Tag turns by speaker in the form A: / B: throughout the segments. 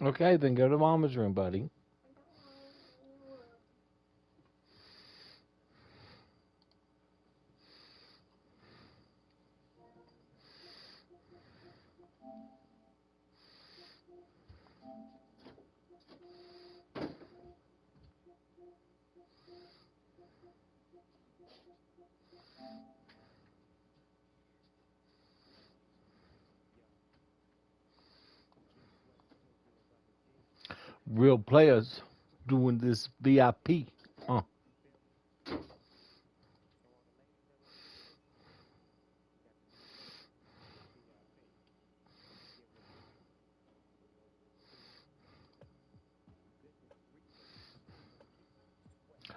A: Okay, then go to Mama's room, buddy. Real players doing this VIP. Huh.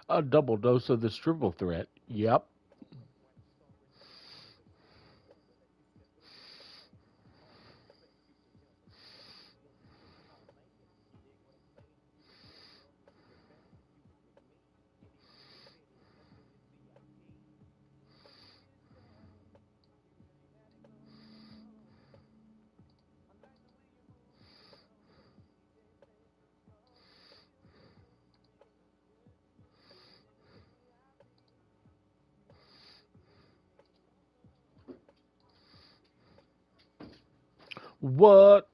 A: A double dose of the triple threat. Yep. What?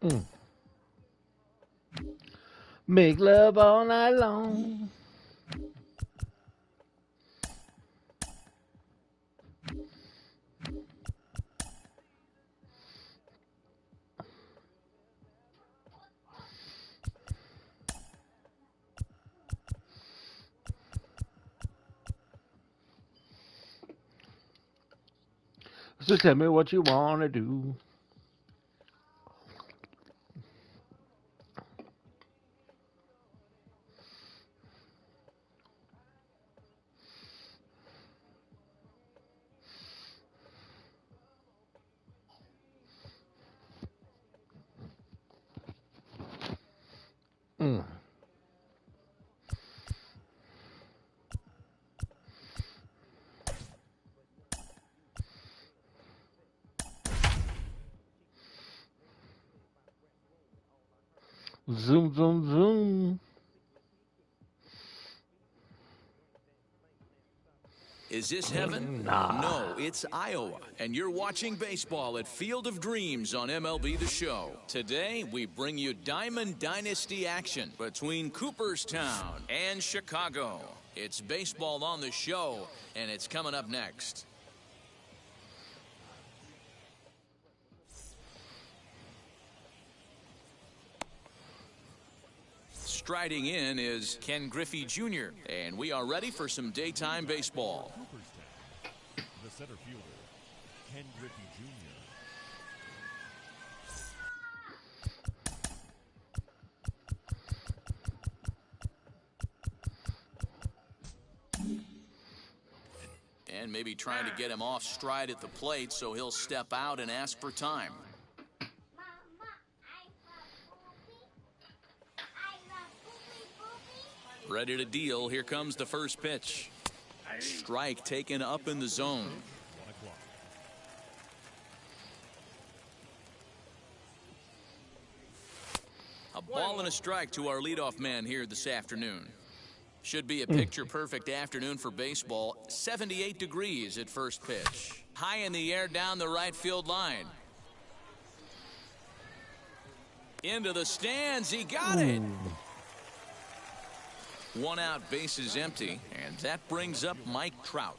A: Mm. Make love all night long. So tell me what you want to do. Mm. Zoom, zoom, zoom.
B: Is this heaven?
A: Nah.
B: No, it's Iowa, and you're watching baseball at Field of Dreams on MLB The Show. Today, we bring you Diamond Dynasty action between Cooperstown and Chicago. It's baseball on the show, and it's coming up next. Striding in is Ken Griffey Jr., and we are ready for some daytime baseball.
C: The center fielder, Ken Griffey Jr.
B: And maybe trying to get him off stride at the plate, so he'll step out and ask for time. Ready to deal. Here comes the first pitch. Strike taken up in the zone. A ball and a strike to our leadoff man here this afternoon. Should be a picture-perfect afternoon for baseball. 78 degrees at first pitch. High in the air down the right field line. Into the stands. He got it. One out, bases empty, and that brings up Mike Trout.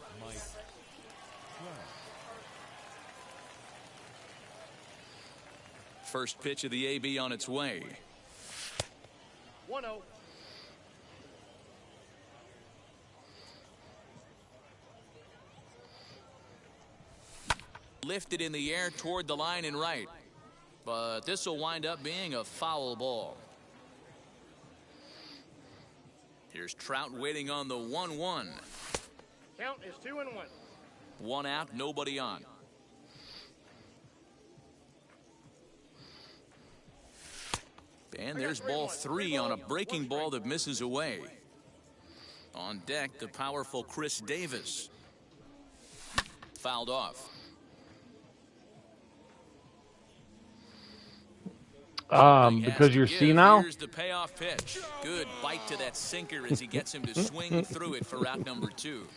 B: First pitch of the AB on its way.
D: 1-0.
B: Lifted in the air toward the line and right, but this will wind up being a foul ball. Here's Trout waiting on the 1-1.
D: Count is 2-1.
B: One out, nobody on. And there's ball 3 on a breaking ball that misses away. On deck, the powerful Chris Davis. Fouled off.
A: Because you're senile?
B: Here's the payoff pitch. Good bite to that sinker as he gets him to swing through it for out number 2.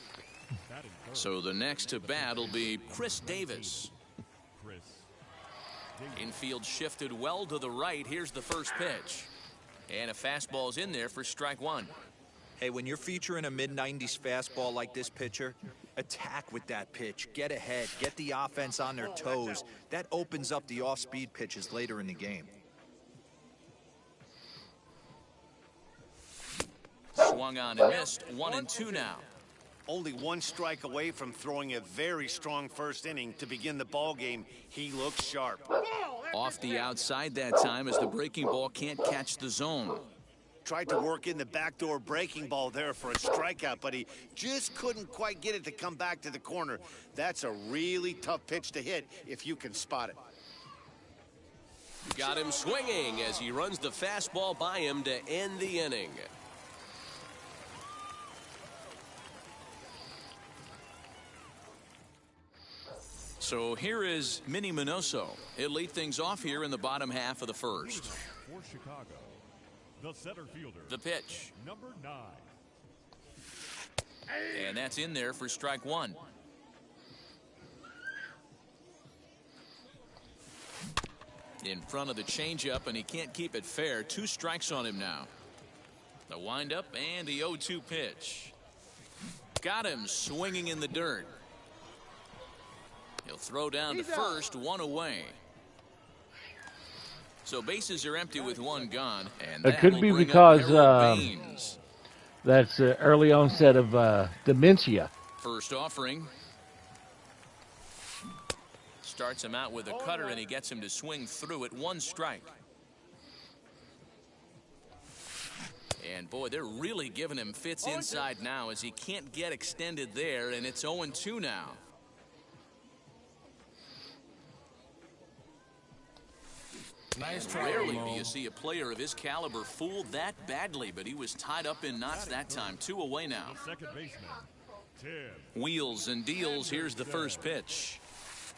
B: So the next to bat will be Chris Davis. Infield shifted well to the right. Here's the first pitch. And a fastball's in there for strike 1.
E: Hey, when you're featuring a mid-90s fastball like this pitcher, attack with that pitch. Get ahead. Get the offense on their toes. That opens up the off-speed pitches later in the game.
B: Swung on and missed. 1-2 now.
F: Only one strike away from throwing a very strong first inning to begin the ball game. He looks sharp.
B: Off the outside that time as the breaking ball can't catch the zone.
F: Tried to work in the backdoor breaking ball there for a strikeout, but he just couldn't quite get it to come back to the corner. That's a really tough pitch to hit if you can spot it.
G: Got him swinging as he runs the fastball by him to end the inning.
B: So here is Minnie Minoso. He'll lead things off here in the bottom half of the first.
C: For Chicago, the center fielder.
B: The pitch.
C: Number 9.
B: And that's in there for strike 1. In front of the changeup, and he can't keep it fair. 2 strikes on him now. The windup and the 0-2 pitch. Got him swinging in the dirt. He'll throw down to first, 1 away. So bases are empty with 1 gone, and
A: it could be because that's early onset of dementia.
B: First offering. Starts him out with a cutter, and he gets him to swing through it. 1 strike. And boy, they're really giving him fits inside now as he can't get extended there, and it's 0-2 now.
G: Nice try.
B: Rarely do you see a player of his caliber fooled that badly, but he was tied up in knots that time. 2 away now.
C: Second baseman, Tim.
B: Wheels and deals. Here's the first pitch.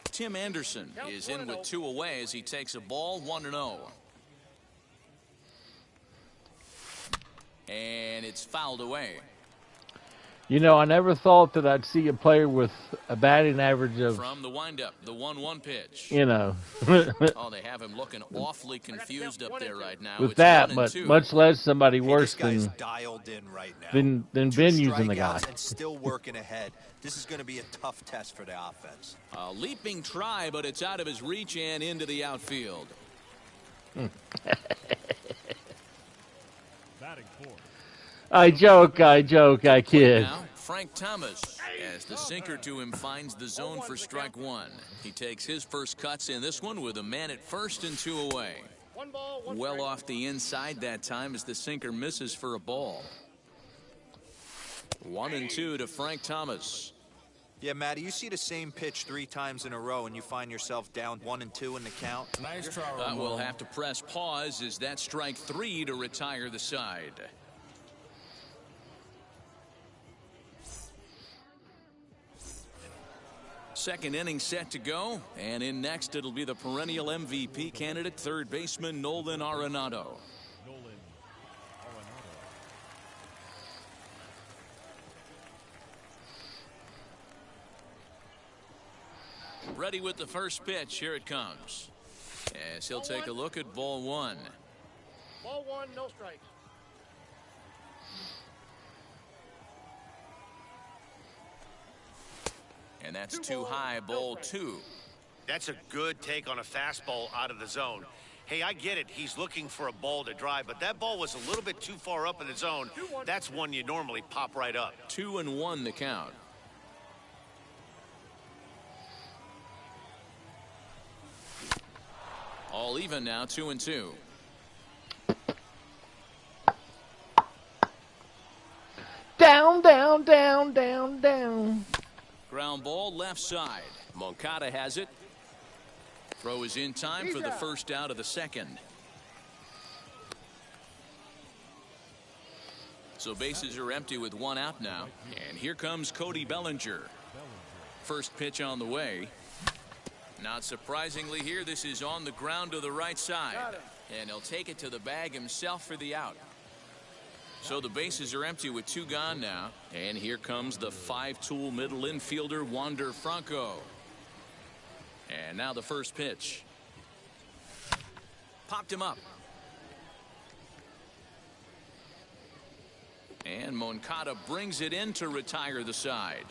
B: Tim Anderson is in with 2 away as he takes a ball. 1-0. And it's fouled away.
A: You know, I never thought that I'd see a player with a batting average of...
B: From the windup, the 1-1 pitch.
A: You know.
B: Oh, they have him looking awfully confused up there right now.
A: With
B: It's
A: that,
B: 1-2.
A: but much less somebody worse
E: this guy's
A: than
E: dialed in right now.
A: been
E: 2
A: using the guy.
E: strikeouts and still working ahead. This is going to be a tough test for the offense.
B: A leaping try, but it's out of his reach and into the outfield.
C: Batting fourth.
A: I joke, I kid.
B: Now, Frank Thomas, as the sinker to him finds the zone for strike 1. He takes his first cuts in this one with a man at first and 2 away.
D: 1 ball, 1
B: Well
D: strike.
B: off the inside that time as the sinker misses for a ball. 1-2 to Frank Thomas.
E: Yeah, Matty, you see the same pitch 3 times in a row and you find yourself down 1-2 in the count.
G: Nice try.
B: We'll have to press pause as that strike 3 to retire the side. second inning set to go. And in next, it'll be the perennial MVP candidate, third baseman Nolan Arenado. Ready with the first pitch. Here it comes. As he'll take a look at ball one.
D: Ball one, no strikes.
B: And that's too high, ball two.
F: That's a good take on a fastball out of the zone. Hey, I get it. He's looking for a ball to drive, but that ball was a little bit too far up in the zone. That's one you normally pop right up.
B: 2-1 the count. All even now, 2-2.
A: Down, down, down, down, down.
B: Ground ball left side. Moncada has it. Throw is in time for the first out of the second. So bases are empty with one out now. And here comes Cody Bellinger. First pitch on the way. Not surprisingly here, this is on the ground to the right side. And he'll take it to the bag himself for the out. So the bases are empty with two gone now. And here comes the five-tool middle infielder, Wander Franco. And now the first pitch. Popped him up. And Moncada brings it in to retire the side.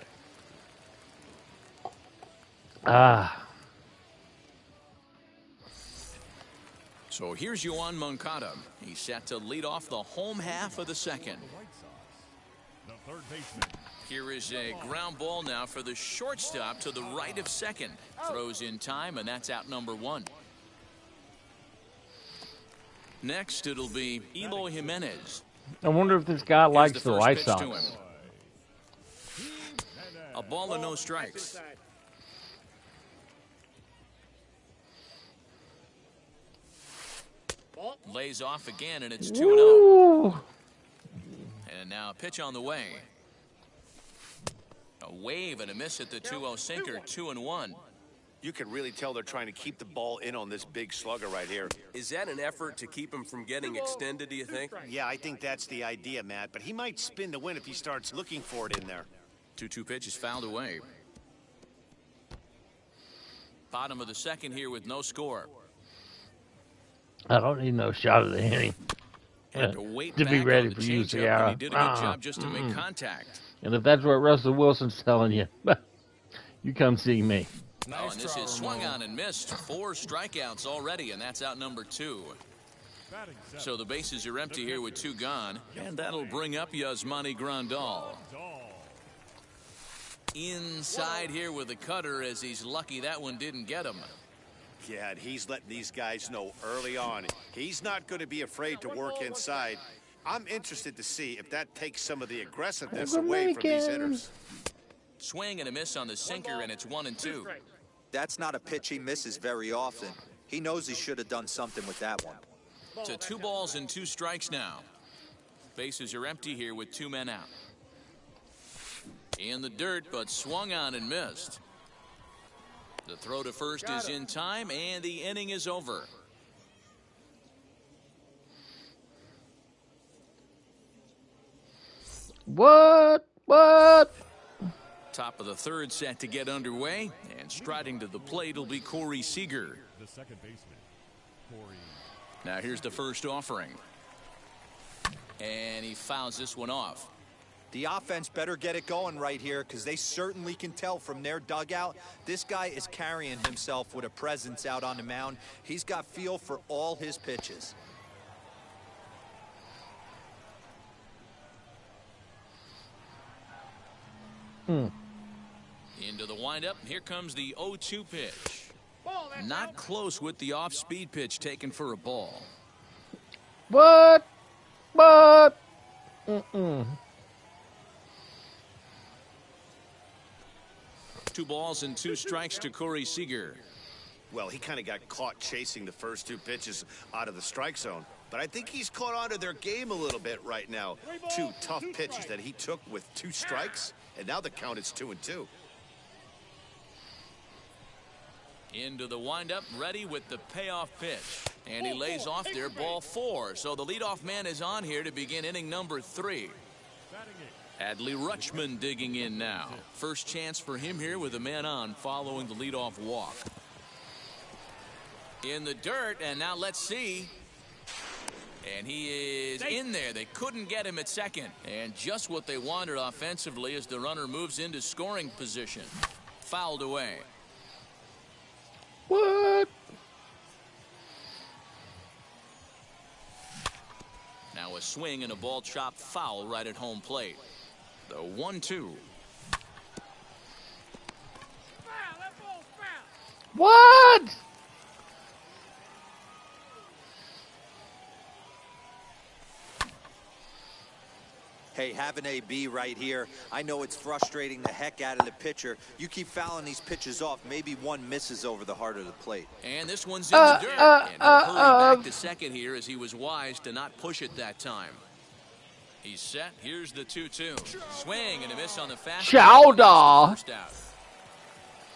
B: So here's Yoan Moncada. He's set to lead off the home half of the second.
C: The third baseman.
B: Here is a ground ball now for the shortstop to the right of second. Throws in time, and that's out number one. Next, it'll be Eloy Jimenez.
A: I wonder if this guy likes the White Sox.
B: A ball and no strikes. Lays off again, and it's 2-0. And now a pitch on the way. A wave and a miss at the 2-0 sinker, 2-1.
F: You can really tell they're trying to keep the ball in on this big slugger right here.
G: Is that an effort to keep him from getting extended, do you think?
F: Yeah, I think that's the idea, Matt. But he might spin to win if he starts looking for it in there.
B: 2-2 pitch is fouled away. Bottom of the second here with no score.
A: I don't need no shot of the inning
B: To
A: be ready for you, Ciara.
B: He did a good job just to make contact.
A: And if that's what Russell Wilson's telling you, you come see me.
B: Oh, and this is swung on and missed. 4 strikeouts already, and that's out number 2. So the bases are empty here with 2 gone, and that'll bring up Yasmani Grandal. Inside here with a cutter, as he's lucky that one didn't get him.
F: Yeah, and he's letting these guys know early on. He's not going to be afraid to work inside. I'm interested to see if that takes some of the aggressiveness away from these hitters.
B: Swing and a miss on the sinker, and it's 1-2.
E: That's not a pitch he misses very often. He knows he should have done something with that one.
B: To 2 balls and 2 strikes now. Bases are empty here with 2 men out. In the dirt, but swung on and missed. The throw to first is in time, and the inning is over.
A: What?
B: Top of the third set to get underway, and striding to the plate will be Corey Seager.
C: The second baseman, Corey.
B: Now here's the first offering. And he fouls this one off.
E: The offense better get it going right here, because they certainly can tell from their dugout this guy is carrying himself with a presence out on the mound. He's got feel for all his pitches.
B: Into the windup. Here comes the 0-2 pitch. Not close with the off-speed pitch taken for a ball.
A: What?
B: 2 balls and 2 strikes to Corey Seager.
F: Well, he kind of got caught chasing the first 2 pitches out of the strike zone. But I think he's caught on to their game a little bit right now. 2 tough pitches that he took with 2 strikes, and now the count is 2-2.
B: Into the windup, ready with the payoff pitch. And he lays off there, ball 4. So the leadoff man is on here to begin inning number 3. Adley Rutschman digging in now. First chance for him here with a man on following the leadoff walk. In the dirt, and now let's see. And he is in there. They couldn't get him at second. And just what they wanted offensively as the runner moves into scoring position. Fouled away.
A: What?
B: Now a swing and a ball chopped foul right at home plate. The 1-2.
A: What?
E: Hey, have an AB right here. I know it's frustrating the heck out of the pitcher. You keep fouling these pitches off, maybe one misses over the heart of the plate.
B: And this one's in the dirt. And he'll hurry back to second here as he was wise to not push it that time. He's set. Here's the 2-2. Swing and a miss on the fastball.
A: Chowder.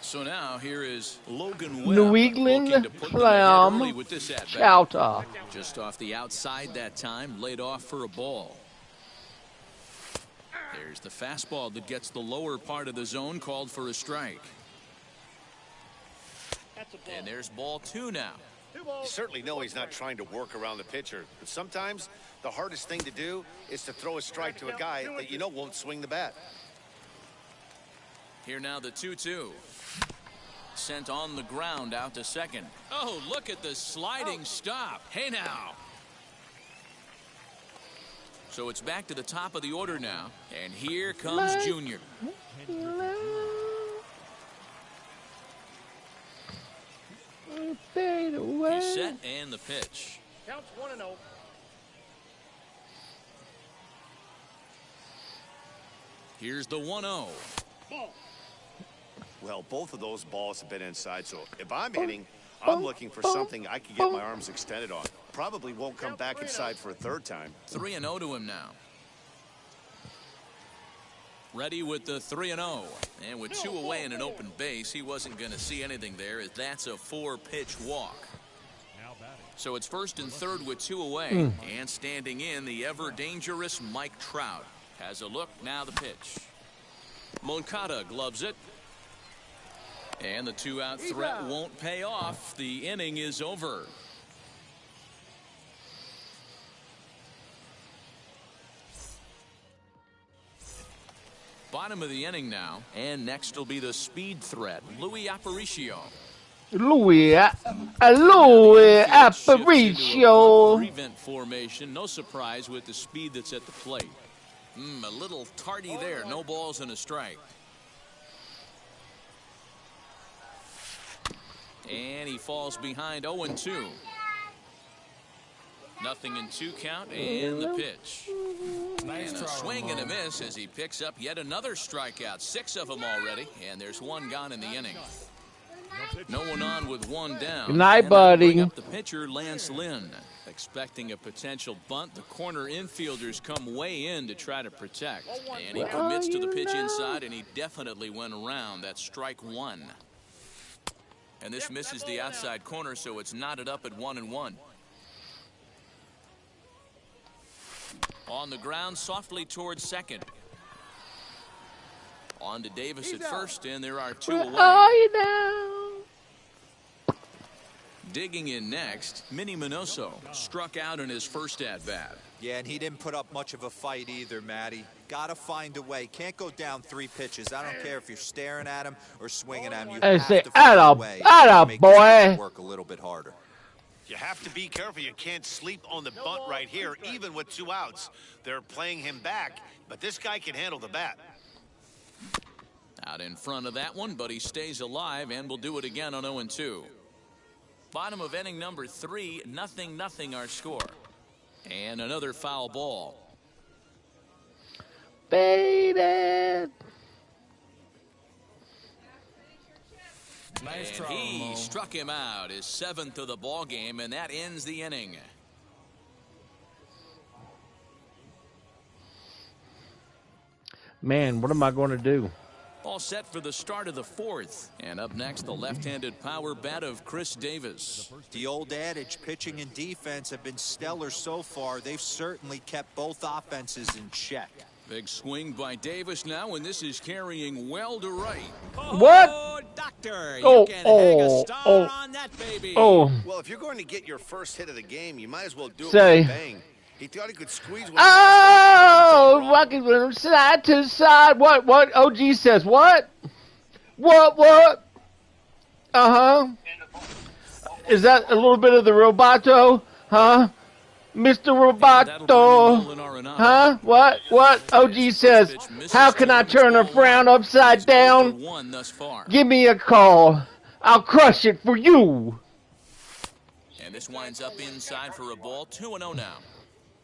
B: So now here is Logan Webb.
A: New England Clam
B: with this at-bat.
A: Chowder.
B: Just off the outside that time, laid off for a ball. There's the fastball that gets the lower part of the zone, called for a strike. And there's ball 2 now.
F: You certainly know he's not trying to work around the pitcher, but sometimes the hardest thing to do is to throw a strike to a guy that you know won't swing the bat.
B: Here now the 2-2. Sent on the ground out to second. Oh, look at the sliding stop. Hey now. So it's back to the top of the order now. And here comes Junior. He's set and the pitch.
D: Counts 1-0.
B: Here's the 1-0.
F: Well, both of those balls have been inside, so if I'm hitting, I'm looking for something I can get my arms extended on. Probably won't come back inside for a third time.
B: 3-0 to him now. Ready with the 3-0. And with 2 away and an open base, he wasn't going to see anything there, as that's a 4-pitch walk. So it's first and third with 2 away. And standing in, the ever-dangerous Mike Trout. Has a look, now the pitch. Moncada gloves it. And the 2-out threat won't pay off. The inning is over. Bottom of the inning now, and next will be the speed threat, Louis Aparicio.
A: Louis Aparicio.
B: Prevent formation, no surprise with the speed that's at the plate. A little tardy there, no balls and a strike. And he falls behind 0-2. Nothing in 2 count, and the pitch. And a swing and a miss as he picks up yet another strikeout. 6 of them already, and there's 1 gone in the inning. No one on with 1 down.
A: Good night, buddy.
B: Up the pitcher, Lance Lynn. Expecting a potential bunt, the corner infielders come way in to try to protect. And he commits to the pitch inside, and he definitely went around. That's strike 1. And this misses the outside corner, so it's knotted up at 1-1. On the ground, softly towards second. On to Davis at first, and there are 2 away. Digging in next, Minnie Minoso struck out in his first at-bat.
E: Yeah, and he didn't put up much of a fight either, Matty. Gotta find a way. Can't go down 3 pitches. I don't care if you're staring at him or swinging at him. You have to find a way to make this work a little bit harder.
F: You have to be careful. You can't sleep on the bunt right here, even with 2 outs. They're playing him back, but this guy can handle the bat.
B: Out in front of that one, but he stays alive and will do it again on 0-2. Bottom of inning number 3, 0-0 our score. And another foul ball.
A: Baby.
B: Nice and he struck him out, his 7th of the ball game, and that ends the inning.
A: Man, what am I going to do?
B: All set for the start of the fourth. And up next, the left-handed power bat of Chris Davis.
E: The old adage, pitching and defense have been stellar so far. They've certainly kept both offenses in check.
B: Big swing by Davis now, and this is carrying well to right.
A: What?
G: Doctor,
A: Oh,
G: you can hang a star on that baby.
A: Oh.
F: Well, if you're going to get your first hit of the game, you might as well do it
A: Say.
F: with a bang. He thought he could squeeze one.
A: Oh, rocking from side to side. What? OG says what? What? Uh-huh. Is that a little bit of the Roboto? Huh? Mr. Roboto? Huh? What? OG says, how can I turn a frown upside down? Give me a call. I'll crush it for you.
B: And this winds up inside for a ball. 2-0 now.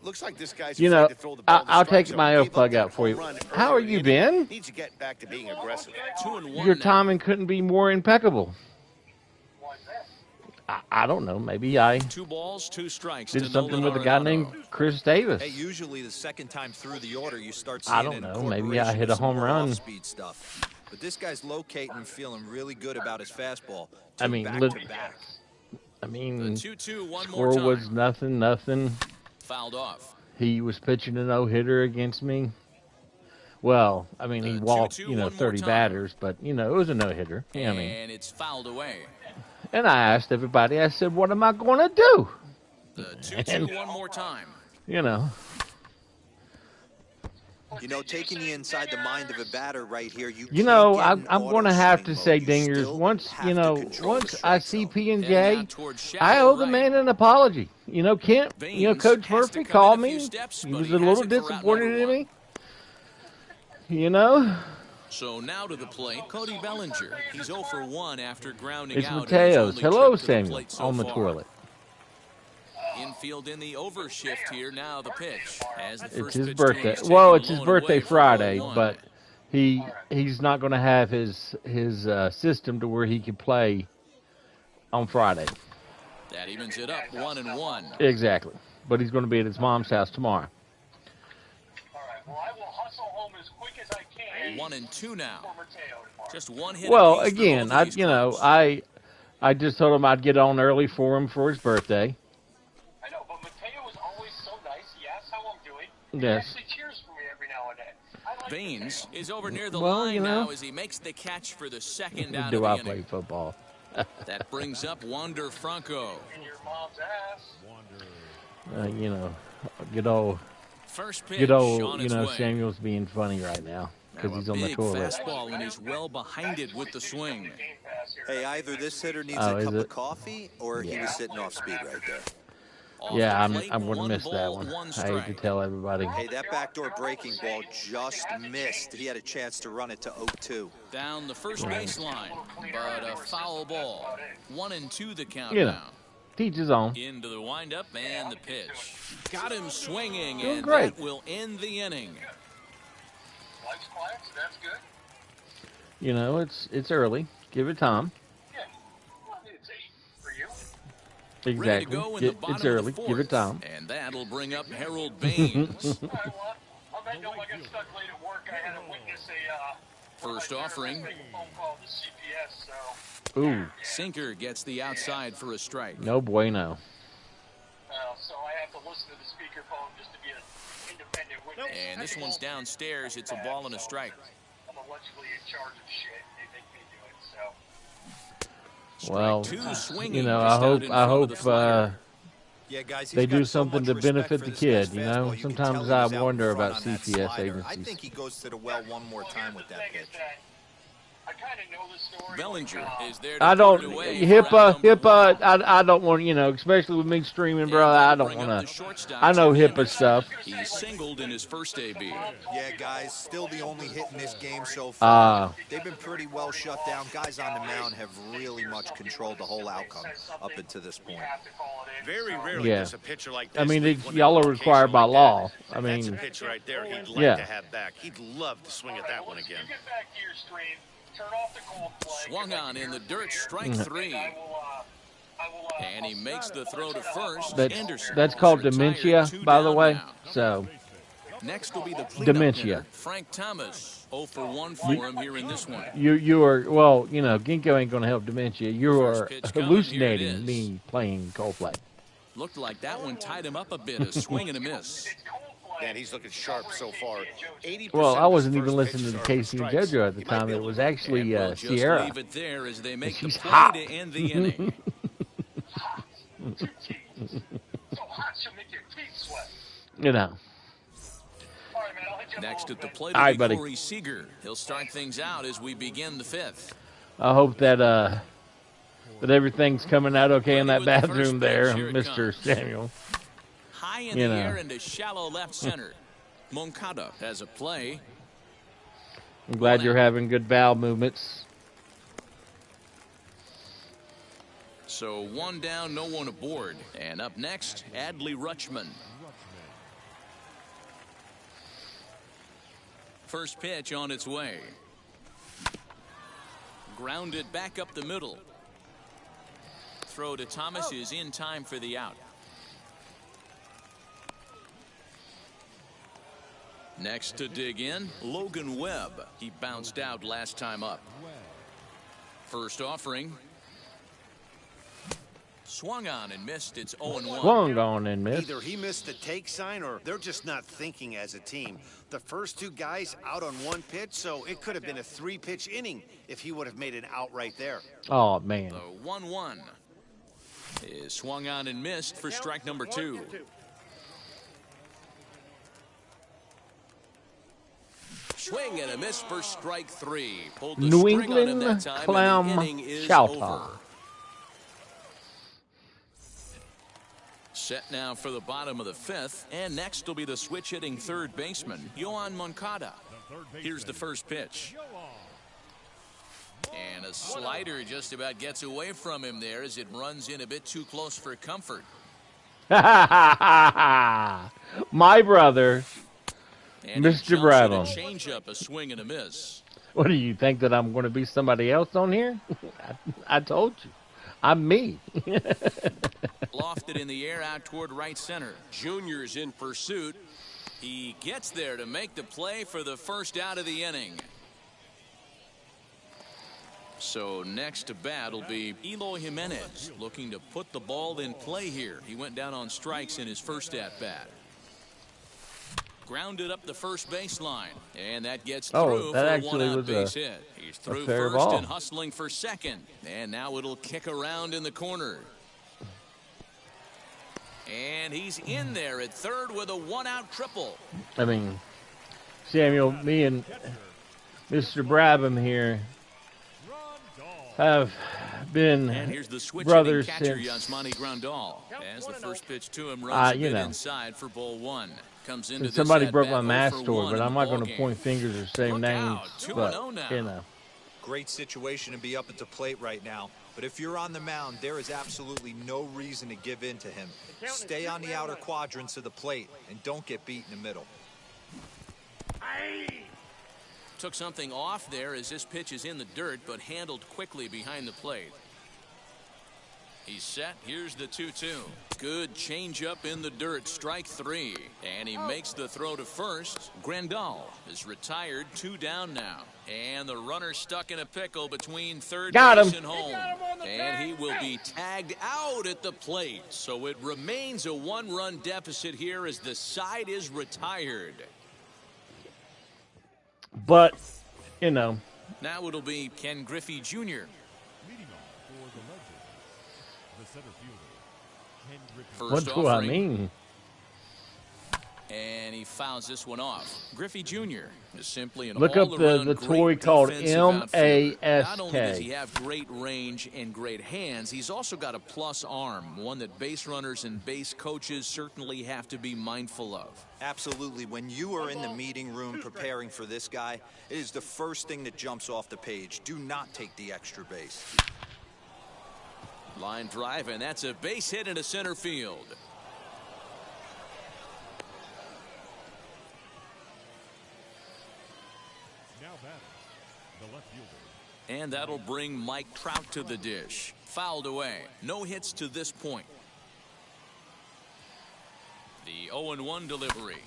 F: Looks like this guy's
A: you know,
F: to throw the ball
A: I'll
F: to strike
A: take my
F: zone.
A: plug out for you. How are you, Ben?
F: Needs to get back to being aggressive.
B: 2-1
A: Your
B: now.
A: timing couldn't be more impeccable. I don't know. Maybe I
B: 2 balls, 2 strikes.
A: did
B: to
A: something
B: Nolan
A: with a guy
B: Arenado.
A: named Chris Davis.
E: Hey, usually the second time through the order, you start seeing
A: I don't know. Maybe I
E: incorporation
A: hit
E: of
A: a
E: some
A: home
E: more
A: run.
E: off-speed stuff. But this guy's locating and feeling really good about his fastball.
A: I mean,
E: back-to-back.
B: The 2-2 one more
A: score
B: time.
A: was nothing.
B: Fouled off.
A: He was pitching a no-hitter against me. Well, I mean, he
B: The
A: walked,
B: 2-2 one more
A: 30
B: time.
A: batters, but, it was a no-hitter. Yeah, I mean,
B: And it's fouled away.
A: and I asked everybody, I said, what am I going to do?
B: The 2-2 one more time.
A: You know.
E: You know, taking you inside the mind of a batter right here,
A: I'm going to have to say, Dingers, once I see P&J, I owe the man an apology. Kent,
B: Baines
A: Coach
B: has to
A: Murphy
B: come
A: called
B: in a
A: me.
B: few steps,
A: He
B: but
A: was
B: he
A: a
B: has
A: little
B: it for route
A: disappointed in
B: number
A: me.
B: So now to the plate, Cody Bellinger. He's 0 for 1 after grounding
A: It's
B: out. in his
A: Mateos.
B: only
A: Hello,
B: trip to the
A: Samuel,
B: plate so
A: on the
B: far.
A: toilet.
B: Infield in the overshift here. Now the pitch. As the
A: It's
B: first
A: his
B: pitch
A: birthday.
B: to him is
A: Well,
B: taken
A: it's his
B: low and
A: birthday
B: away for
A: Friday,
B: 0-1.
A: but he's not going to have his system to where he can play on Friday.
B: That evens it up 1-1.
A: Exactly. But he's going to be at his mom's house tomorrow.
D: All right, well, I will hustle home as quick as I can.
B: 1-2 now. Just one hit.
A: Well,
B: apiece for
A: again,
B: both of these clubs.
A: I just told him I'd get on early for him for his birthday.
D: I know, but Mateo was always so nice. He asks how I'm doing.
A: Yes.
D: He actually cheers for me every now and then. I like
B: Baines
D: Mateo.
B: is over near the
A: Well,
B: line
A: you know.
B: now as he makes the catch for the second out
A: Do
B: of the
A: I
B: inning.
A: play football?
B: That brings up Wander Franco.
D: In your mom's ass.
A: Good old,
B: First pitch on its way.
A: Samuel's being funny right now because
B: Now
A: he's
B: a
A: on the
B: big
A: toilet.
B: fastball and he's well behind it with the swing.
D: Game pass here.
E: Hey, either this hitter needs
A: Oh,
E: a
A: is
E: cup
A: it?
E: of coffee or he was sitting off speed right there.
B: Off
A: Yeah,
B: the plate,
A: I'm going to
B: one
A: miss that
B: ball,
A: one.
B: one
A: I hate to
B: strike.
A: tell everybody.
E: Hey, that backdoor breaking ball just missed. He had a chance to run it to 0-2.
B: Down the first baseline, but a foul ball. 1-2 the count
A: You know.
B: now.
A: Teach his own.
B: Into the windup and the pitch. Got him swinging,
A: Doing
B: and
A: great.
B: that will end the inning.
D: Life's quiet, so that's good.
A: It's early. Give it time.
D: Yeah. Well, it's 8 for you.
B: Ready to
A: Exactly.
B: go in the bottom
A: It's early.
B: of the
A: Give it
B: fourth.
A: time.
B: And that'll bring up Harold Baines.
D: All right, well, on that note, I got stuck late at work. I had to witness
B: First offering.
D: make a phone call to CPS, so
A: Ooh,
B: Sinker gets the outside for a strike.
A: no bueno.
D: so I have to listen to the speakerphone just to be an independent witness.
B: And this one's downstairs. It's a ball and a strike.
D: I'm allegedly in charge of shit. They make me do it, so.
A: Well,
B: Two swinging
A: I
B: just out
A: hope
B: in front of the slider.
E: Yeah, guys,
A: they
E: he's
A: do
E: got so
A: something
E: much
A: to
E: respect
A: benefit
E: for
A: the
E: this
A: kid.
E: guy's
A: You
E: fastball.
A: know,
E: You can
A: sometimes
E: tell he
A: I
E: was out in
A: wonder
E: front
A: about
E: on that
A: CPS
E: slider. I
A: agencies.
E: think he goes to the well one more time with that pitch.
D: I kind of know the story.
B: Bellinger is there to
A: I don't,
B: put it away for out number
A: HIPAA,
B: one.
A: I don't want, especially with me streaming, bro,
B: And
A: I
B: that'll
A: don't
B: bring
A: want
B: up the
A: to,
B: shortstop,
A: I know
B: Jimenez.
A: HIPAA stuff.
B: He singled in his first AB.
E: Yeah, guys, still the only hit in this game so far.
A: Uh,
E: They've been pretty well shut down. Guys on the mound have really much controlled the whole outcome up until this point.
F: Very rarely
A: Yeah.
F: does a pitcher like this
A: I mean,
F: leave one
A: y'all
F: in
A: are
F: a
A: required
F: location
A: by
F: like
A: law.
F: that.
A: I
F: That's a
A: mean,
F: pitch right there he'd like
A: yeah.
F: to have back. He'd love to swing at that one again.
D: Get back to your stream. Turn off the cold play.
B: Swung on in the dirt, strike
A: Mm-hmm.
B: three. And he makes the throw to first.
A: That's
B: Anderson
A: called
B: is retired
A: dementia,
B: 2
A: by the
B: down
A: way.
B: now.
A: So,
B: Next will be the cleanup
A: Dementia.
B: hitter, Frank Thomas. 0 for 1 for him here in this one.
A: You are, well, you know, ginkgo ain't going to help dementia. You
B: First
A: are
B: pitch coming, here it
A: hallucinating
B: is.
A: me playing Coldplay.
B: Looked like that one tied him up a bit. A swing and a miss.
F: And he's looking sharp so far. 80%
A: Well, I
F: of his
A: wasn't even
F: first
A: listening
F: pitches
A: to
F: are
A: Casey and
F: strikes.
A: JoJo at the
F: He might
A: time.
F: be
A: It
F: able
A: was
F: to make
A: actually
B: We'll just
A: Sierra.
B: leave it there as they make the
A: She's
B: play
A: hot.
B: to end the inning.
D: So hot she'll make your teeth sweat.
A: You know.
D: All right, man, I'll hit you up a
B: Next
D: little
B: at the
D: bit.
B: plate
A: All
B: will
A: right,
B: be
A: buddy.
B: Corey Seager. He'll start things out as we begin the 5th.
A: I hope that everything's coming out okay in that
B: Ready with the
A: bathroom
B: first
A: there,
B: pitch. Here it
A: Mr.
B: comes.
A: Samuel.
B: High in
A: You
B: the
A: know.
B: air into shallow left center. Moncada has a play.
A: I'm glad you're having good valve movements.
B: So 1 down, no one aboard. And up next, Adley Rutschman. First pitch on its way. Grounded back up the middle. Throw to Thomas is in time for the out. Next to dig in, Logan Webb. He bounced out last time up. First offering. Swung on and missed. It's 0-1.
A: Swung on and missed.
F: Either he missed the take sign or they're just not thinking as a team. The first two guys out on one pitch, so it could have been a 3-pitch inning if he would have made an out right there.
A: Oh, man.
B: The 1-1 is swung on and missed for strike number 2. Swing and a miss for strike 3. Pulled the
A: New
B: string on him
A: England
B: that time,
A: clam
B: and the inning is
A: chowder.
B: over. Set now for the bottom of the 5th, and next will be the switch hitting third baseman, Yoan Moncada. Here's the first pitch. And a slider just about gets away from him there as it runs in a bit too close for comfort.
A: My brother,
B: And he
A: Mr.
B: jumps
A: Bradham.
B: at a changeup, a swing and a miss.
A: What do you think, that I'm going to be somebody else on here? I told you. I'm me.
B: Lofted in the air out toward right center.
G: Junior's in pursuit.
B: He gets there to make the play for the first out of the inning. So next to bat will be Eloy Jimenez, looking to put the ball in play here. He went down on strikes in his first at bat. Grounded up the first baseline, and that gets through
A: that
B: for a
A: actually
B: one-out
A: was
B: base hit. He's through
A: fair
B: first
A: ball.
B: and hustling for second, and now it'll kick around in the corner. And he's in there at third with a one-out triple.
A: I mean, Samuel, me and Mr. Brabham here have been
B: And here's the switch
A: brothers
B: catcher,
A: since,
B: Yasmani Grandal. As the first pitch to him runs a
A: you
B: bit
A: know.
B: inside for ball 1. Comes into
A: since
B: this
A: somebody
B: at
A: broke
B: bat
A: my
B: 0 for
A: math store,
B: 1
A: but
B: in
A: I'm
B: the
A: not going to
B: ballgame.
A: point fingers or say
B: Look
A: names.
B: out, 2-0
A: But,
B: now.
A: you know.
E: Great situation to be up at the plate right now. But if you're on the mound, there is absolutely no reason to give in to him. Stay on the outer quadrants of the plate and don't get beat in the middle.
B: Took something off there as this pitch is in the dirt, but handled quickly behind the plate. He's set. Here's the 2-2. Good changeup in the dirt. Strike 3. And he makes the throw to first. Grandal is retired. 2 down now. And the runner stuck in a pickle between third base and home. And he will be tagged out at the plate. So it remains a 1-run deficit here as the side is retired.
A: But, you know.
B: Now it'll be Ken Griffey Jr.
C: Leading off for the Legends, the center fielder, Ken Griffey.
A: What
B: First
A: do I
B: offering.
A: mean?
B: And he fouls this one off. Griffey Jr. is simply an
A: Look up
B: all-around
A: the
B: great
A: toy called
B: defensive outfielder.
A: MASK.
B: Not only does he have great range and great hands, he's also got a plus arm, one that base runners and base coaches certainly have to be mindful of.
E: Absolutely. When you are in the meeting room preparing for this guy, it is the first thing that jumps off the page. Do not take the extra base.
B: Line drive, and that's a base hit into center field.
C: Now batting, the left fielder,
B: And that'll bring Mike Trout to the dish. Fouled away. No hits to this point. The 0-1 delivery.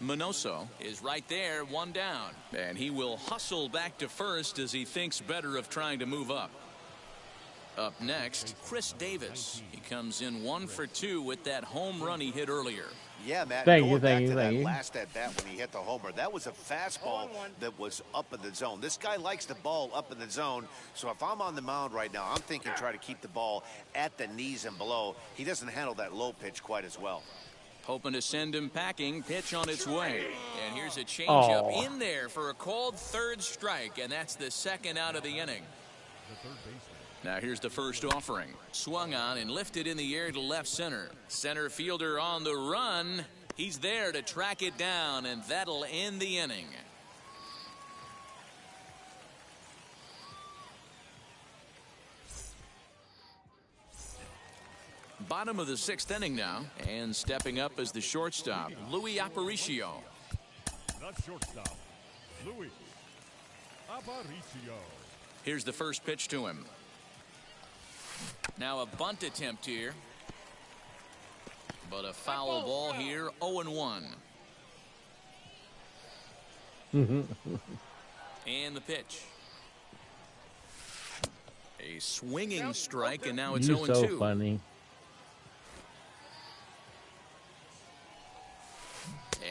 B: Minoso is right there, one down. And he will hustle back to first as he thinks better of trying to move up. Up next, Chris Davis. He comes in 1 for 2 with that home run he hit earlier.
F: Yeah, Matt.
A: Thank you.
F: Last at bat when he hit the homer, that was a fastball that was up in the zone. This guy likes the ball up in the zone. So if I'm on the mound right now, I'm thinking try to keep the ball at the knees and below. He doesn't handle that low pitch quite as well.
B: Hoping to send him packing. Pitch on its way. And here's a changeup in there for a called third strike. And that's the second out of the inning. Now here's the first offering. Swung on and lifted in the air to left center. Center fielder on the run. He's there to track it down, and that'll end the inning. Bottom of the 6th inning now, and stepping up as the shortstop, Luis Aparicio.
C: The shortstop, Luis Aparicio.
B: Here's the first pitch to him. Now a bunt attempt here. But a foul ball here, 0-1. And the pitch. A swinging strike, and now it's 0-2.
A: You're so funny.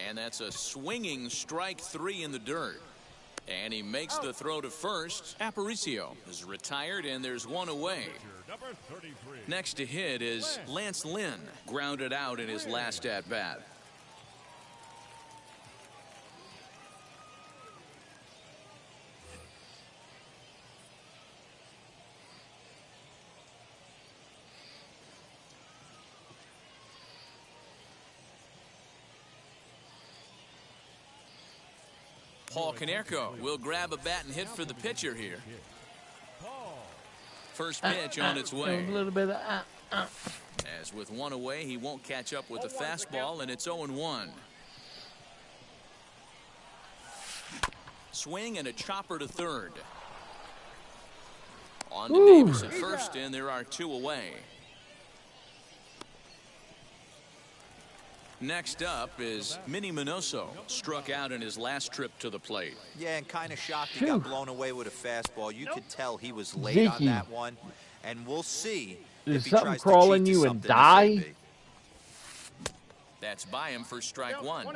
B: And that's a swinging strike 3 in the dirt. And he makes the throw to first. Aparicio is retired, and there's one away. Next to hit is Lance Lynn, grounded out in his last at-bat. Paul Konerko will grab a bat and hit for the pitcher here. First pitch on its way.
A: A little bit of
B: As with one away, he won't catch up with the fastball, and it's 0-1. Swing and a chopper to third. On to Davis at first, and there are 2 away. Next up is Minnie Minoso, struck out in his last trip to the plate.
E: Yeah, and kind of shocked he got blown away with a fastball. You could tell he was late on that one, and we'll see if he tries to
A: crawling
E: cheat
A: you
E: to
A: and
E: something
A: die.
B: That's by him for strike 1.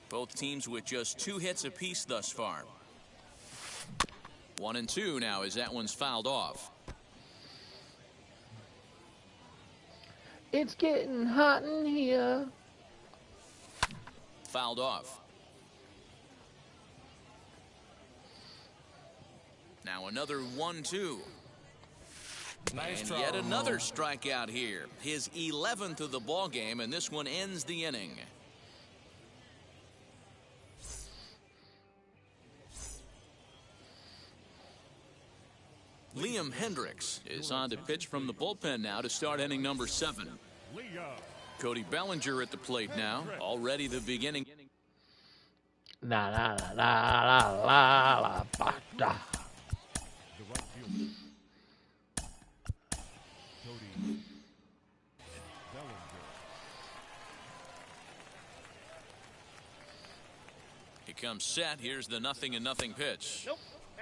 B: Both teams with just 2 hits apiece thus far. 1-2 now as that one's fouled off.
A: It's getting hot in here.
B: Fouled off. Now another 1-2. And yet another strikeout here. His 11th of the ball game, and this one ends the inning. Liam Hendricks is on to pitch from the bullpen now to start inning number 7. Cody Bellinger at the plate now. Already the beginning.
A: La la la la la la la da.
C: The right fielder, Cody Bellinger.
B: He comes set. Here's the 0-0 pitch.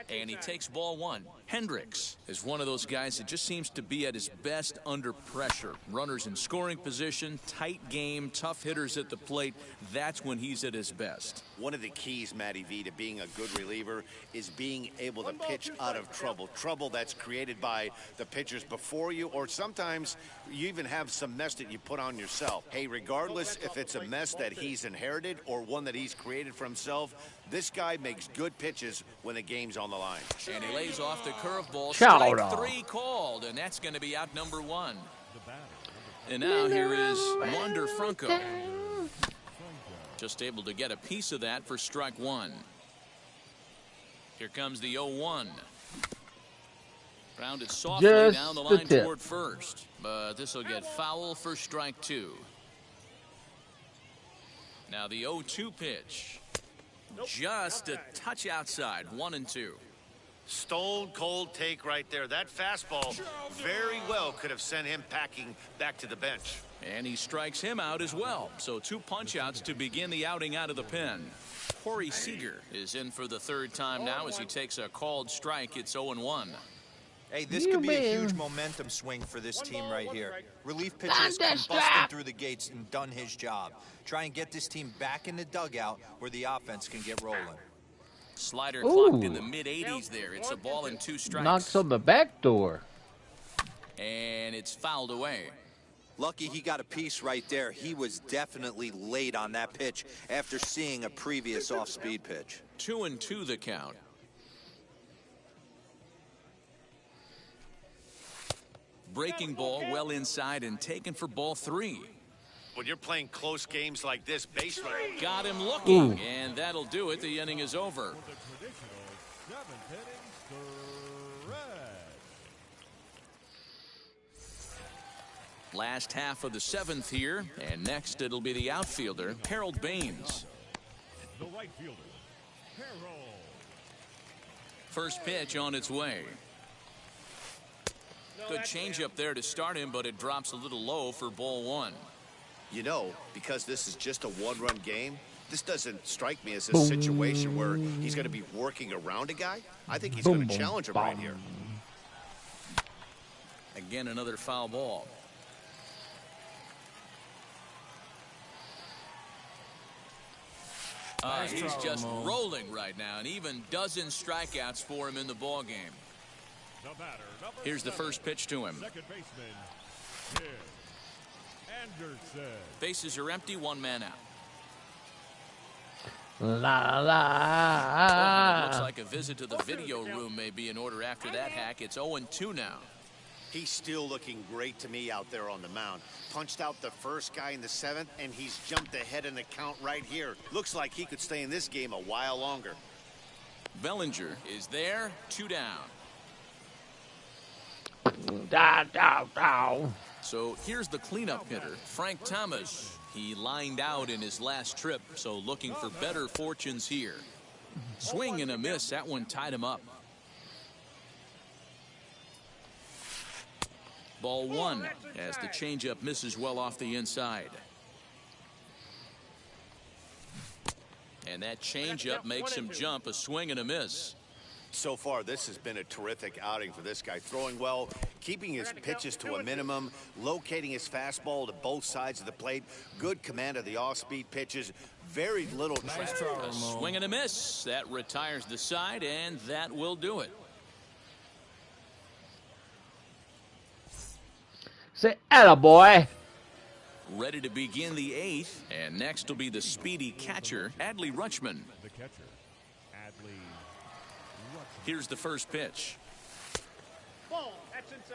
B: And he takes ball 1. Hendricks is one of those guys that just seems to be at his best under pressure. Runners in scoring position, tight game, tough hitters at the plate. That's when he's at his best.
F: One of the keys, Matty V, to being a good reliever is being able to pitch out of trouble. Trouble that's created by the pitchers before you, or sometimes you even have some mess that you put on yourself. Hey, regardless if it's a mess that he's inherited or one that he's created for himself, this guy makes good pitches when the game's on the line.
B: And he lays off the curveball. Strike 3 called, and that's going to be out number 1. And now here is Wander Franco. Just able to get a piece of that for strike 1. Here comes the 0-1. Grounded softly
A: Just
B: down the line
A: tip.
B: toward first. But this will get foul for strike 2. Now the 0-2 pitch. Just a touch outside. 1-2.
F: Stone cold take right there. That fastball very well could have sent him packing back to the bench.
B: And he strikes him out as well. So 2 punch-outs to begin the outing out of the pen. Corey Seager is in for the 3rd time now as he takes a called strike. It's 0-1.
E: Hey, this could be a huge momentum swing for this team right here. Relief pitcher has come busting through the gates and done his job. Try and get this team back in the dugout where the offense can get rolling.
B: Slider clocked in the mid-80s there. It's a ball and 2 strikes.
A: Knocks on the back door.
B: And it's fouled away.
E: Lucky he got a piece right there. He was definitely late on that pitch after seeing a previous off-speed pitch.
B: 2-2 the count. Breaking ball well inside and taken for ball 3.
F: When you're playing close games like this, base running.
B: Got him looking, and that'll do it. The inning is over.
C: The traditional 7th inning stretch.
B: Last half of the 7th here, and next it'll be the outfielder, Harold Baines.
C: The right fielder, Harold.
B: First pitch on its way. Good changeup there to start him, but it drops a little low for ball 1.
F: You know, because this is just a one-run game, this doesn't strike me as a situation where he's going to be working around a guy. I think he's going to challenge him right here.
B: Again, another foul ball. He's just rolling right now, and even dozen strikeouts for him in the ball game. Here's the first pitch to him.
C: Second baseman, Anderson.
B: Bases are empty, 1 man out.
A: La la.
B: Well, it looks like a visit to the video room may be in order after that hack. It's 0-2 now.
F: He's still looking great to me out there on the mound. Punched out the first guy in the 7th, and he's jumped ahead in the count right here. Looks like he could stay in this game a while longer.
B: Bellinger is there, 2 down. So here's the cleanup hitter, Frank Thomas. He lined out in his last trip, so looking for better fortunes here. Swing and a miss. That one tied him up. Ball 1 as the changeup misses well off the inside. And that changeup makes him jump. A swing and a miss.
F: So far, this has been a terrific outing for this guy. Throwing well, keeping his pitches to a minimum, locating his fastball to both sides of the plate, good command of the off-speed pitches, very little traffic.
B: A swing and a miss. That retires the side, and that will do it.
A: Say, attaboy.
B: Ready to begin the 8th, and next will be the speedy catcher, Adley Rutschman.
C: The catcher, Adley.
B: Here's the first pitch.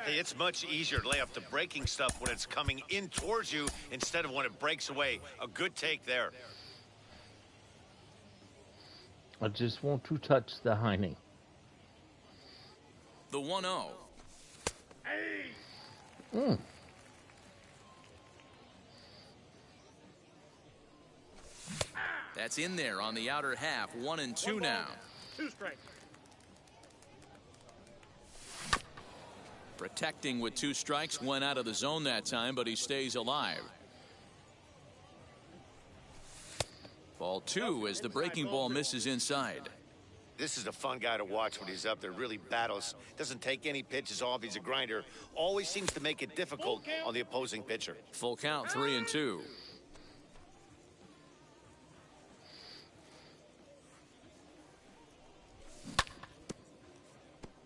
F: Hey, it's much easier to lay up the breaking stuff when it's coming in towards you instead of when it breaks away. A good take there.
A: I just want to touch the hiney.
B: The 1-0. That's in there on the outer half. 1-2 now.
D: 2 strikes.
B: Protecting with 2 strikes, went out of the zone that time, but he stays alive. Ball 2 as the breaking ball misses inside.
F: This is a fun guy to watch when he's up there. Really battles. Doesn't take any pitches off. He's a grinder. Always seems to make it difficult on the opposing pitcher.
B: Full count, 3-2.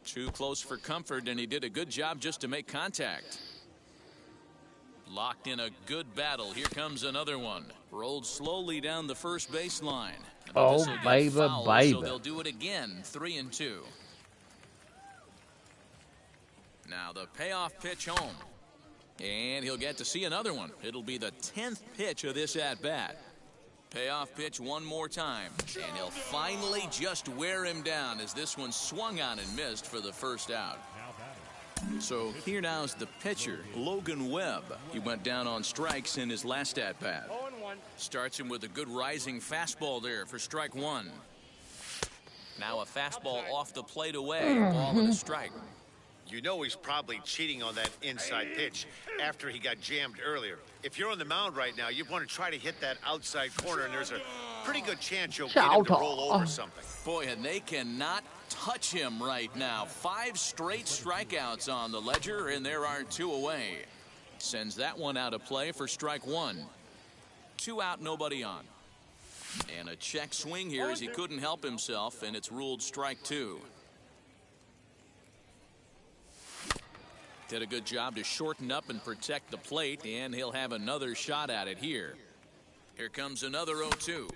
B: Too close for comfort, and he did a good job just to make contact. Locked in a good battle. Here comes another one. Rolled slowly down the first baseline.
A: Oh, baby, baby.
B: So they'll do it again. 3-2. Now the payoff pitch home. And he'll get to see another one. It'll be the 10th pitch of this at-bat. Payoff pitch one more time, and he'll finally just wear him down as this one swung on and missed for the first out. So here now is the pitcher, Logan Webb. He went down on strikes in his last at-bat. Starts him with a good rising fastball there for strike 1. Now a fastball off the plate away, ball and a strike.
F: You know he's probably cheating on that inside pitch after he got jammed earlier. If you're on the mound right now, you want to try to hit that outside corner, and there's a pretty good chance you'll get him to roll over something.
B: Boy, and they cannot touch him right now. 5 straight strikeouts on the ledger, and there are 2 away. Sends that one out of play for strike 1. 2 out, nobody on. And a check swing here as he couldn't help himself, and it's ruled strike 2. Did a good job to shorten up and protect the plate, and he'll have another shot at it here. Here comes another 0-2.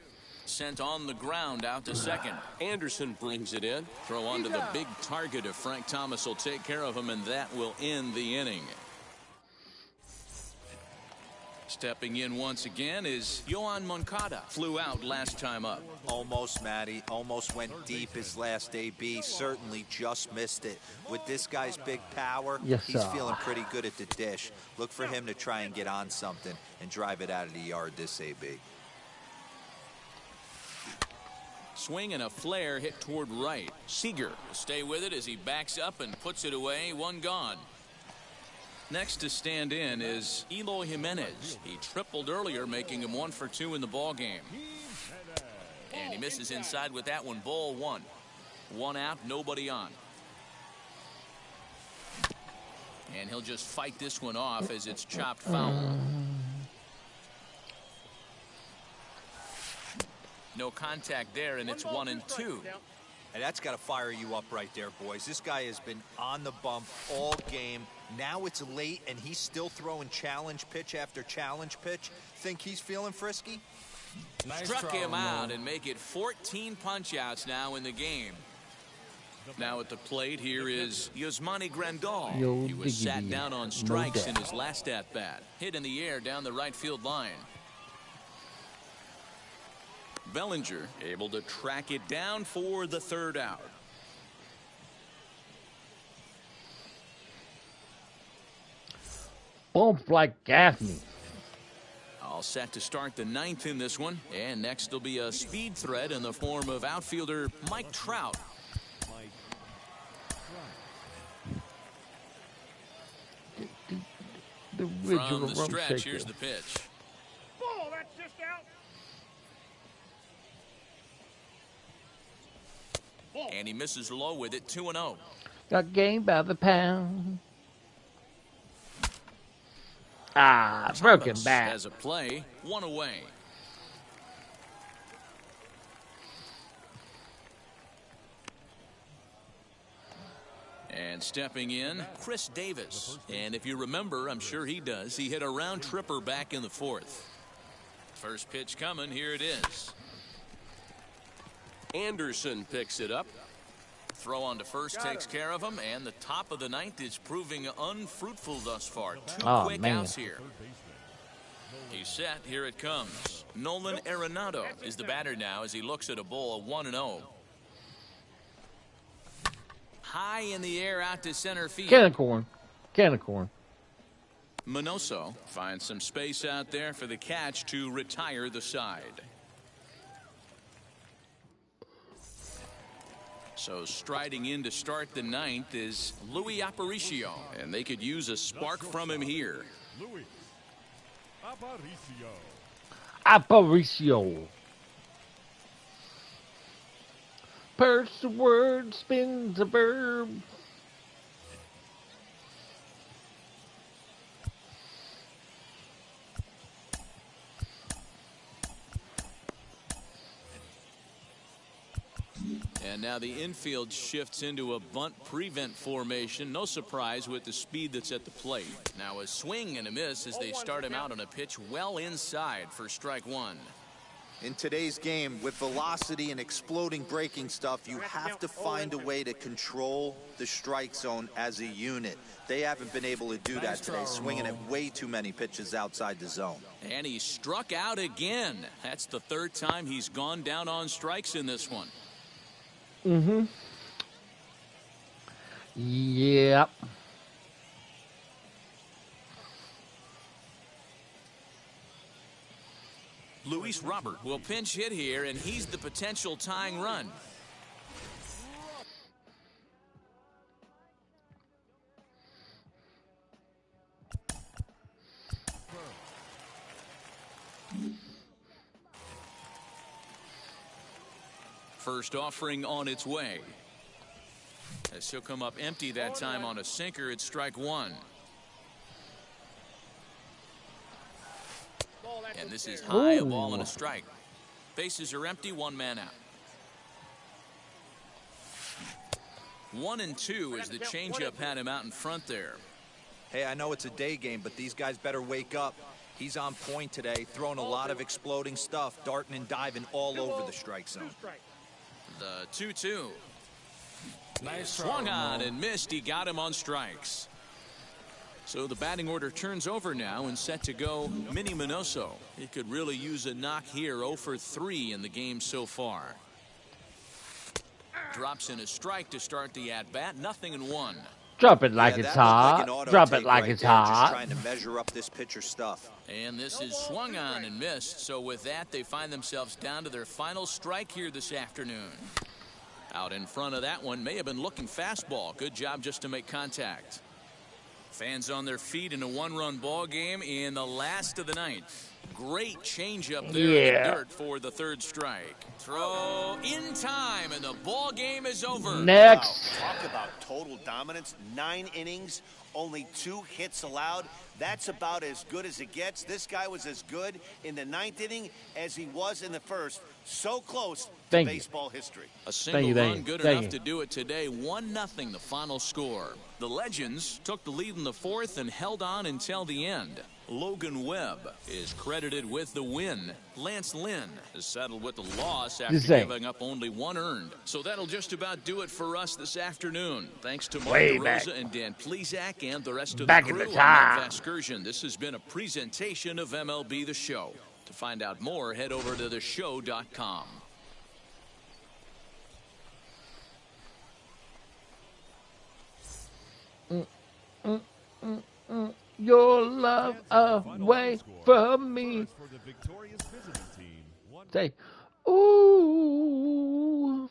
B: Sent on the ground out to second.
G: Anderson brings it in.
B: Throw onto the big target if Frank Thomas will take care of him, and that will end the inning. Stepping in once again is Yohan Moncada. Flew out last time up.
E: Almost, Matty. Almost went deep his last AB. Certainly just missed it. With this guy's big power, he's feeling pretty good at the dish. Look for him to try and get on something and drive it out of the yard this AB.
B: Swing and a flare hit toward right. Seager will stay with it as he backs up and puts it away. 1 gone. Next to stand in is Eloy Jimenez. He tripled earlier, making him 1 for 2 in the ball game. And he misses inside with that one. Ball 1. 1 out, nobody on. And he'll just fight this one off as it's chopped foul. No contact there, and it's 1-2.
E: And that's got to fire you up right there, boys. This guy has been on the bump all game. Now it's late, and he's still throwing challenge pitch after challenge pitch. Think he's feeling frisky?
B: Struck him out and make it 14 punch-outs now in the game. Now at the plate, here is Yasmani Grandal. He was sat down on strikes in his last at-bat. Hit in the air down the right field line. Bellinger able to track it down for the 3rd out.
A: Bump like Gaffney.
B: All set to start the 9th in this one. And next will be a speed threat in the form of outfielder Mike Trout. From the stretch, here's the pitch.
D: Ball, that's just out.
B: And he misses low with it. 2-0.
A: Got game by the pound. Broken bat.
B: As a play, 1 away. And stepping in, Chris Davis. And if you remember, I'm sure he does, he hit a round tripper back in the 4th. First pitch coming, here it is.
G: Anderson picks it up.
B: Throw on to first takes care of him, and the top of the 9th is proving unfruitful thus far. 2 quick outs here. He's set. Here it comes. Nolan Arenado is the batter now as he looks at a ball 1-0. High in the air out to center field.
A: Can of corn. Can of corn.
B: Minoso finds some space out there for the catch to retire the side. So striding in to start the 9th is Luis Aparicio, and they could use a spark from him here.
C: Luis Aparicio.
A: Aparicio. Purse the word, spins the verb.
B: And now the infield shifts into a bunt prevent formation. No surprise with the speed that's at the plate. Now a swing and a miss as they start him out on a pitch well inside for strike 1.
E: In today's game, with velocity and exploding breaking stuff, you have to find a way to control the strike zone as a unit. They haven't been able to do that today, swinging at way too many pitches outside the zone.
B: And he struck out again. That's the 3rd time he's gone down on strikes in this one.
A: Yep.
B: Luis Robert will pinch hit here, and he's the potential tying run. First offering on its way. As he'll come up empty that time on a sinker, it's strike one. And this is high, a ball and a strike. Bases are empty, one man out. 1-2 as the changeup had him out in front there.
E: Hey, I know it's a day game, but these guys better wake up. He's on point today, throwing a lot of exploding stuff, darting and diving all over the strike zone.
B: The 2-2. Nice swung on and missed. He got him on strikes. So the batting order turns over now and set to go Minnie Minoso. He could really use a knock here. 0 for 3 in the game so far. Drops in a strike to start the at-bat. 0-1.
A: Drop it like it's hot. Drop it like it's hot.
E: Just trying to measure up this pitcher's stuff.
B: And this is swung on and missed. So with that, they find themselves down to their final strike here this afternoon. Out in front of that one, may have been looking fastball. Good job just to make contact. Fans on their feet in a one-run ball game in the last of the ninth. Great changeup there in the dirt for the third strike. Throw in time, and the ball game is over.
A: Next.
F: Wow, talk about total dominance. 9 innings, only 2 hits allowed. That's about as good as it gets. This guy was as good in the 9th inning as he was in the first. So close to baseball history.
B: A single run good enough to do it today. 1-0 the final score. The Legends took the lead in the 4th and held on until the end. Logan Webb is credited with the win. Lance Lynn is settled with the loss after giving up only 1 earned. So that'll just about do it for us this afternoon. Thanks to Mark DeRosa and Dan Plesac and the rest of the crew on that Vascursion. This has been a presentation of MLB The Show. To find out more, head over to theshow.com.
A: Your love away from me. Say, ooh.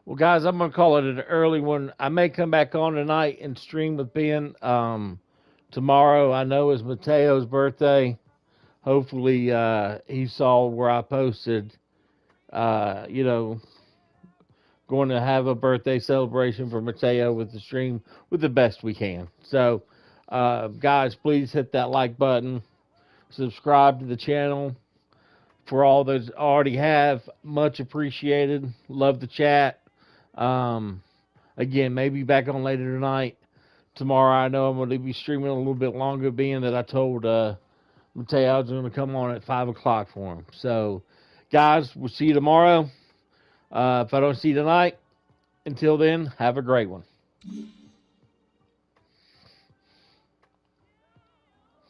A: Well, guys, I'm going to call it an early one. I may come back on tonight and stream with Ben. Tomorrow, I know, is Mateo's birthday. Hopefully, he saw where I posted, going to have a birthday celebration for Mateo with the stream with the best we can. So, guys, please hit that like button. Subscribe to the channel. For all those already have, much appreciated. Love the chat. Again, maybe back on later tonight. Tomorrow, I know I'm going to be streaming a little bit longer, being that I told Mateo I was going to come on at 5 o'clock for him. So, guys, we'll see you tomorrow. If I don't see you tonight, until then, have a great one.